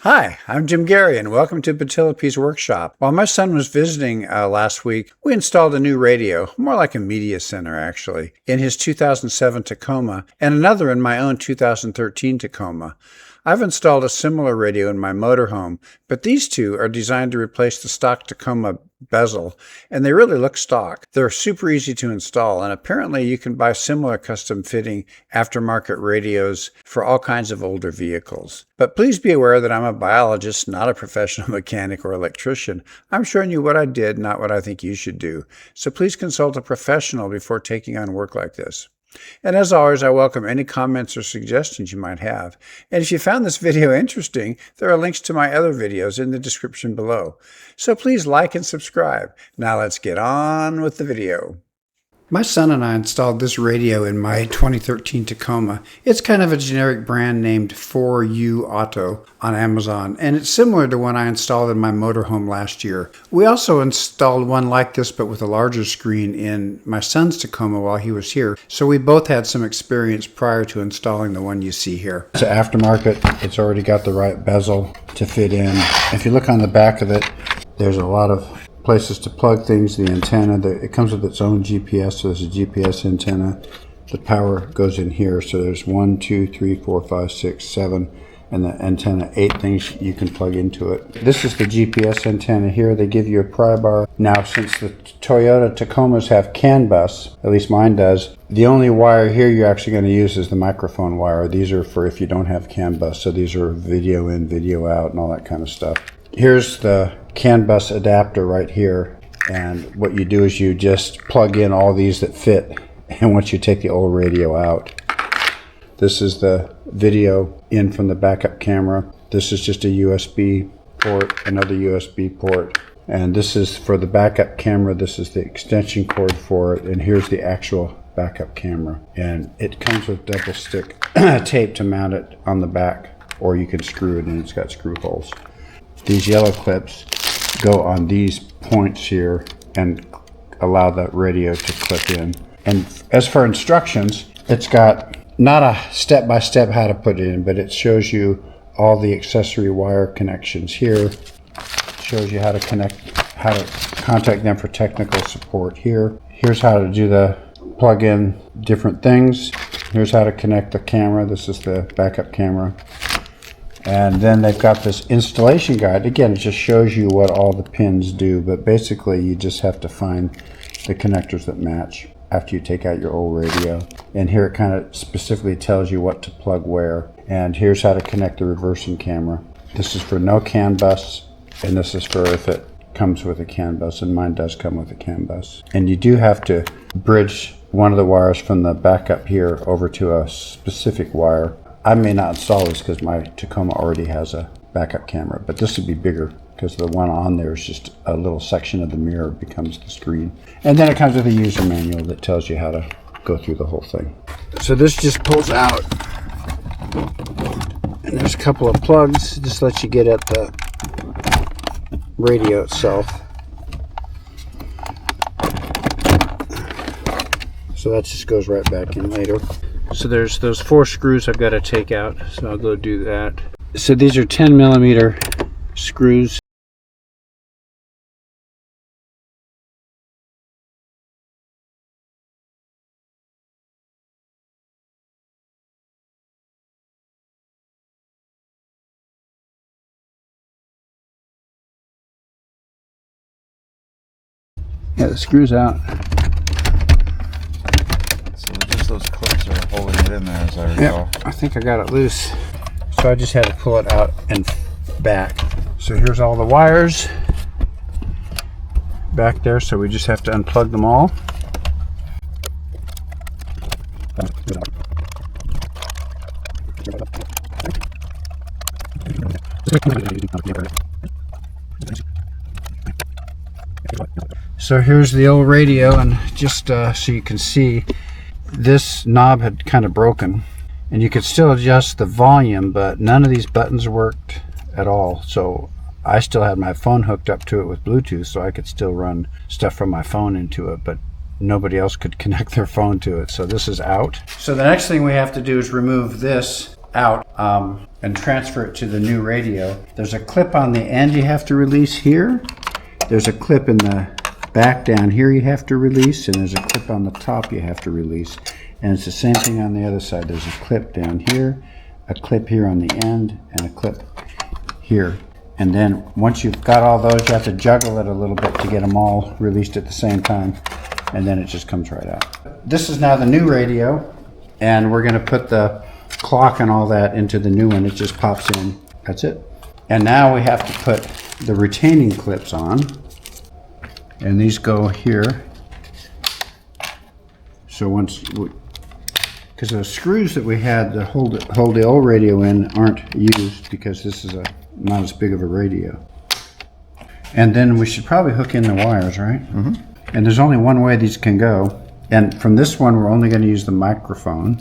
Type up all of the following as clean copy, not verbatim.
Hi, I'm Jim Gary, and welcome to Batilipi's Workshop. While my son was visiting last week, we installed a new radio, more like a media center actually, in his 2007 Tacoma, and another in my own 2013 Tacoma. I've installed a similar radio in my motorhome, but these two are designed to replace the stock Tacoma bezel, and they really look stock. They're super easy to install, and apparently you can buy similar custom fitting aftermarket radios for all kinds of older vehicles. But please be aware that I'm a biologist, not a professional mechanic or electrician. I'm showing you what I did, not what I think you should do. So please consult a professional before taking on work like this. And as always, I welcome any comments or suggestions you might have. And if you found this video interesting, there are links to my other videos in the description below. So please like and subscribe. Now let's get on with the video. My son and I installed this radio in my 2013 Tacoma. It's kind of a generic brand named 4U Auto on Amazon, and it's similar to one I installed in my motorhome last year. We also installed one like this but with a larger screen in my son's Tacoma while he was here, so we both had some experience prior to installing the one you see here. It's an aftermarket. It's already got the right bezel to fit in. If you look on the back of it, there's a lot of places to plug things. The antenna, it comes with its own GPS, so there's a GPS antenna. The power goes in here, so there's 1, 2, 3, 4, 5, 6, 7, and the antenna, 8 things you can plug into it. This is the GPS antenna here. They give you a pry bar. Now, since the Toyota Tacomas have CAN bus, at least mine does, the only wire here you're actually going to use is the microphone wire. These are for if you don't have CAN bus, so these are video in, video out, and all that kind of stuff. Here's the CAN bus adapter right here, and what you do is you just plug in all these that fit, and once you take the old radio out, this is the video in from the backup camera. This is just a USB port, another USB port, and this is for the backup camera. This is the extension cord for it, and here's the actual backup camera, and it comes with double stick tape to mount it on the back, or you can screw it in. It's got screw holes. These yellow clips go on these points here and allow that radio to clip in. And as for instructions, it's got not a step-by-step how to put it in, but it shows you all the accessory wire connections here. It shows you how to contact them for technical support here. Here's how to do the plug in different things. Here's how to connect the camera. This is the backup camera. And then they've got this installation guide. Again, it just shows you what all the pins do, but basically you just have to find the connectors that match after you take out your old radio. And here it kind of specifically tells you what to plug where. And here's how to connect the reversing camera. This is for no CAN bus, and this is for if it comes with a CAN bus, and mine does come with a CAN bus. And you do have to bridge one of the wires from the backup here over to a specific wire. I may not install this because my Tacoma already has a backup camera, but this would be bigger because the one on there is just a little section of the mirror becomes the screen. And then it comes with a user manual that tells you how to go through the whole thing. So this just pulls out, and there's a couple of plugs. Just lets you get at the radio itself. So that just goes right back in later. So there's those 4 screws I've got to take out, so I'll go do that. So these are 10mm screws. Yeah, the screws out. Those clips are holding it in there, as I recall. Yep, I think I got it loose. So I just had to pull it out and back. So here's all the wires back there, so we just have to unplug them all. So here's the old radio, and just so you can see, this knob had kind of broken, and you could still adjust the volume, but none of these buttons worked at all. So I still had my phone hooked up to it with Bluetooth, so I could still run stuff from my phone into it, but nobody else could connect their phone to it. So this is out. So the next thing we have to do is remove this out and transfer it to the new radio. There's a clip on the end you have to release here. There's a clip in the back down here you have to release, and there's a clip on the top you have to release. And it's the same thing on the other side. There's a clip down here, a clip here on the end, and a clip here. And then once you've got all those, you have to juggle it a little bit to get them all released at the same time, and then it just comes right out. This is now the new radio, and we're going to put the clock and all that into the new one. It just pops in. That's it. And now we have to put the retaining clips on, and these go here. So once, because the screws that we had to hold the old radio in aren't used because this is not as big of a radio. And then we should probably hook in the wires, right? Mm-hmm. And there's only one way these can go. And from this one, we're only going to use the microphone.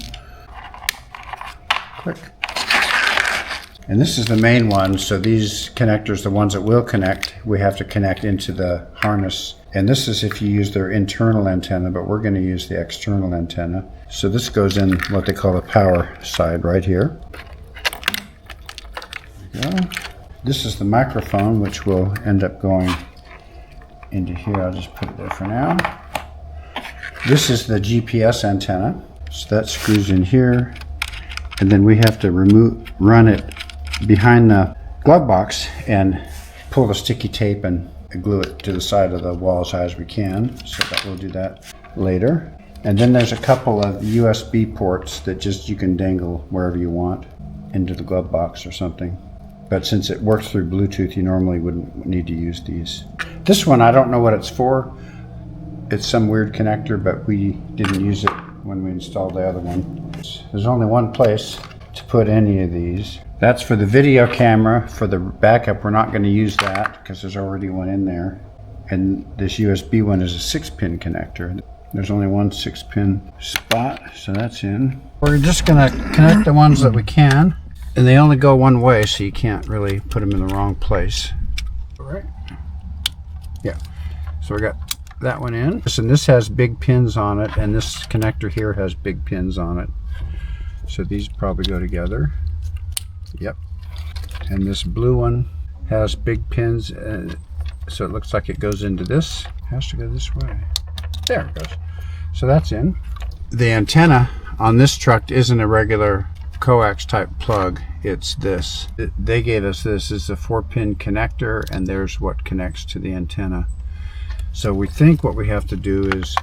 Click. And this is the main one, so these connectors, the ones that will connect, we have to connect into the harness. And this is if you use their internal antenna, but we're going to use the external antenna. So this goes in what they call the power side right here. There we go. This is the microphone, which will end up going into here. I'll just put it there for now. This is the GPS antenna. So that screws in here. And then we have to run it behind the glove box and pull the sticky tape and glue it to the side of the wall as high as we can. So that we'll do that later. And then there's a couple of USB ports that just you can dangle wherever you want into the glove box or something. But since it works through Bluetooth, you normally wouldn't need to use these. This one, I don't know what it's for. It's some weird connector, but we didn't use it when we installed the other one. There's only one place to put any of these. That's for the video camera. For the backup, we're not going to use that because there's already one in there. And this USB one is a 6-pin connector. There's only one 6-pin spot, so that's in. We're just going to connect the ones that we can. And they only go one way, so you can't really put them in the wrong place. All right. Yeah. So we got that one in. And this has big pins on it, and this connector here has big pins on it. So these probably go together. Yep. And this blue one has big pins, so it looks like it goes into this. It has to go this way. There it goes. So that's in. The antenna on this truck isn't a regular coax type plug. It's this. They gave us this. This is a 4-pin connector, and there's what connects to the antenna. So we think what we have to do is,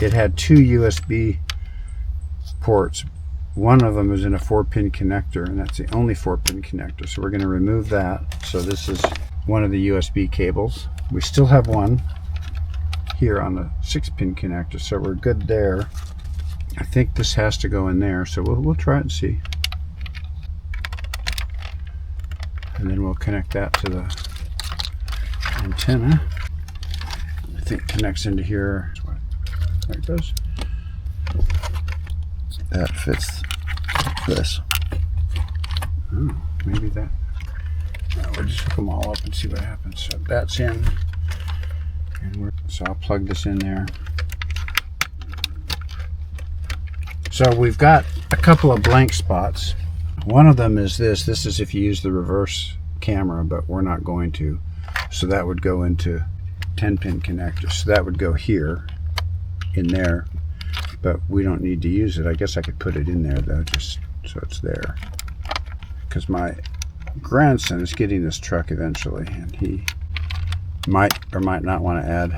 it had 2 USB ports. One of them is in a 4-pin connector, and that's the only 4-pin connector. So we're going to remove that. So this is one of the USB cables. We still have one here on the 6-pin connector, so we're good there. I think this has to go in there, so we'll try it and see. And then we'll connect that to the antenna. I think connects into here. There it goes. That fits this. Oh, maybe that. We'll just hook them all up and see what happens. So that's in. And so I'll plug this in there. So we've got a couple of blank spots. One of them is this. This is if you use the reverse camera, but we're not going to. So that would go into 10-pin connector. So that would go here, in there, but we don't need to use it. I guess I could put it in there though, just so it's there. Because my grandson is getting this truck eventually, and he might or might not want to add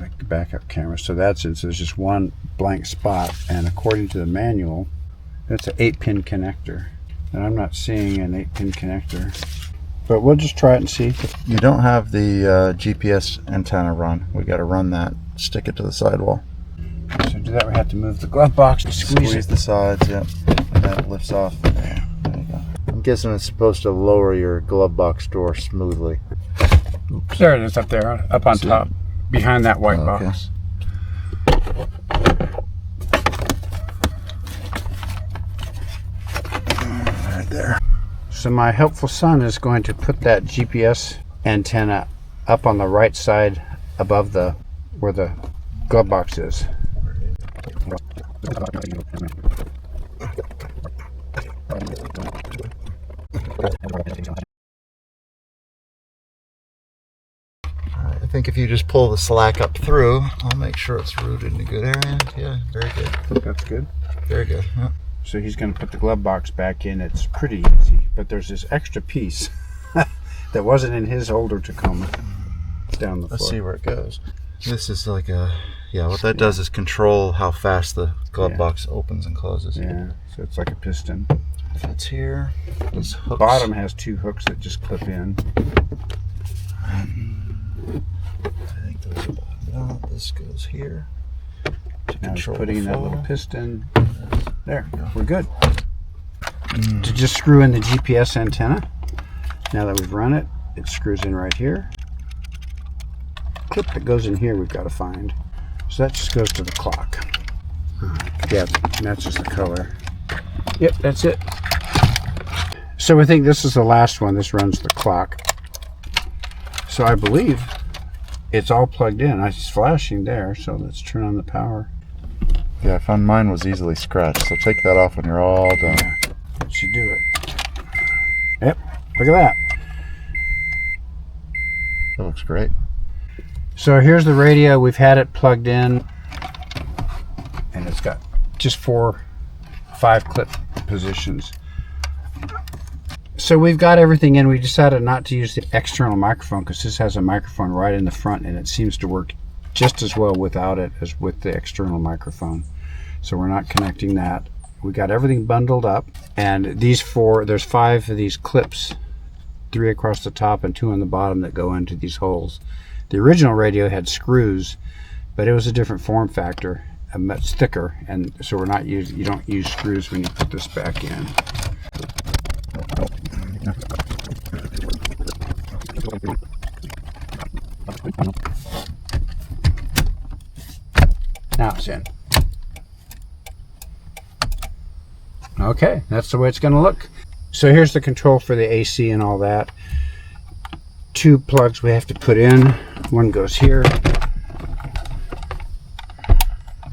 like a backup camera. So that's it. So there's just one blank spot, and according to the manual, that's an 8-pin connector. And I'm not seeing an 8-pin connector, but we'll just try it and see. You don't have the GPS antenna run. We got to run that, stick it to the sidewall. So to do that, we have to move the glove box and squeeze the sides, yep. And that lifts off. There you go. I'm guessing it's supposed to lower your glove box door smoothly. Oops. There it is up there, up on top, behind that white box. Right there. So my helpful son is going to put that GPS antenna up on the right side above where the glove box is. I think if you just pull the slack up through, I'll make sure it's rooted in a good area. Yeah, very good. I think that's good. Very good. Yeah. So he's going to put the glove box back in. It's pretty easy, but there's this extra piece that wasn't in his older Tacoma. It's down the floor. Let's see where it goes. This is like a, yeah, what that does is control how fast the glove box opens and closes. Yeah, so it's like a piston. Fits here. These hooks. The bottom has two hooks that just clip in. I think those are bottomed out. This goes here. Now he's putting in that little piston. There, we're good. To just screw in the GPS antenna. Now that we've run it, it screws in right here. Clip that goes in here we've got to find. So that just goes to the clock. Yeah, matches the color. Yep, that's it. So we think this is the last one. This runs the clock. So I believe it's all plugged in. It's flashing there, so let's turn on the power. Yeah, I found mine was easily scratched, so take that off when you're all done. Yeah, that should do it. Yep, look at that. That looks great. So here's the radio. We've had it plugged in, and it's got just 5 clip positions. So we've got everything in. We decided not to use the external microphone because this has a microphone right in the front, and it seems to work just as well without it as with the external microphone. So we're not connecting that. We got everything bundled up, and there's 5 of these clips, 3 across the top and 2 on the bottom that go into these holes. The original radio had screws, but it was a different form factor, much thicker, and so you don't use screws when you put this back in. Now it's in. Okay, that's the way it's going to look. So here's the control for the AC and all that. 2 plugs we have to put in. One goes here,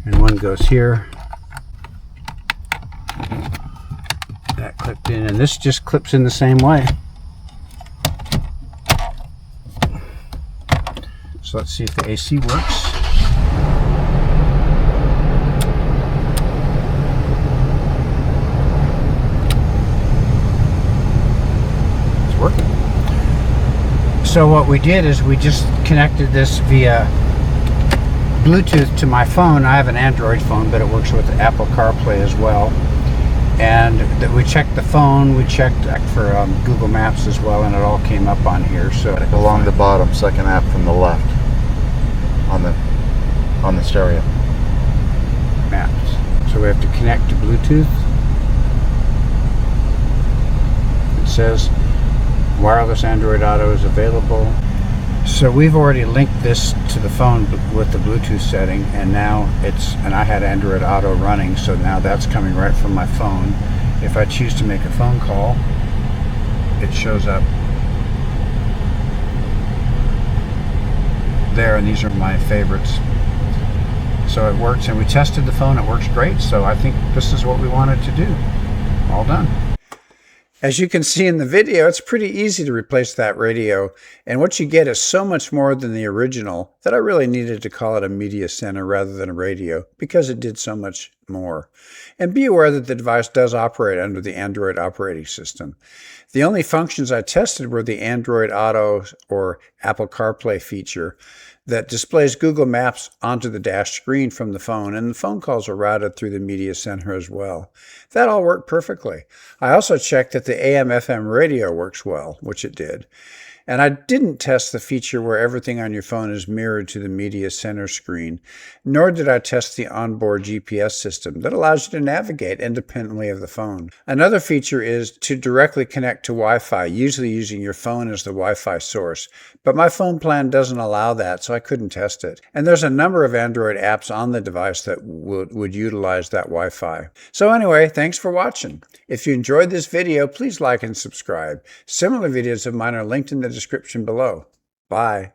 and one goes here. That clipped in, and this just clips in the same way. So let's see if the AC works. It's working. So what we did is we just connected this via Bluetooth to my phone. I have an Android phone, but it works with Apple CarPlay as well. And we checked the phone, we checked for Google Maps as well, and it all came up on here. So along the bottom, second app from the left, on the stereo. Maps. So we have to connect to Bluetooth. It says wireless Android Auto is available. So we've already linked this to the phone with the Bluetooth setting, and now and I had Android Auto running, so now that's coming right from my phone. If I choose to make a phone call, it shows up there, and these are my favorites. So it works, and we tested the phone, it works great, so I think this is what we wanted to do. All done. As you can see in the video, it's pretty easy to replace that radio, and what you get is so much more than the original that I really needed to call it a media center rather than a radio because it did so much more. And be aware that the device does operate under the Android operating system. The only functions I tested were the Android Auto or Apple CarPlay feature that displays Google Maps onto the dash screen from the phone, and the phone calls are routed through the media center as well. That all worked perfectly. I also checked that the AM/FM radio works well, which it did. And I didn't test the feature where everything on your phone is mirrored to the media center screen, nor did I test the onboard GPS system that allows you to navigate independently of the phone. Another feature is to directly connect to Wi-Fi, usually using your phone as the Wi-Fi source. But my phone plan doesn't allow that, so I couldn't test it. And there's a number of Android apps on the device that would utilize that Wi-Fi. So anyway, thanks for watching. If you enjoyed this video, please like and subscribe. Similar videos of mine are linked in the description below. Bye.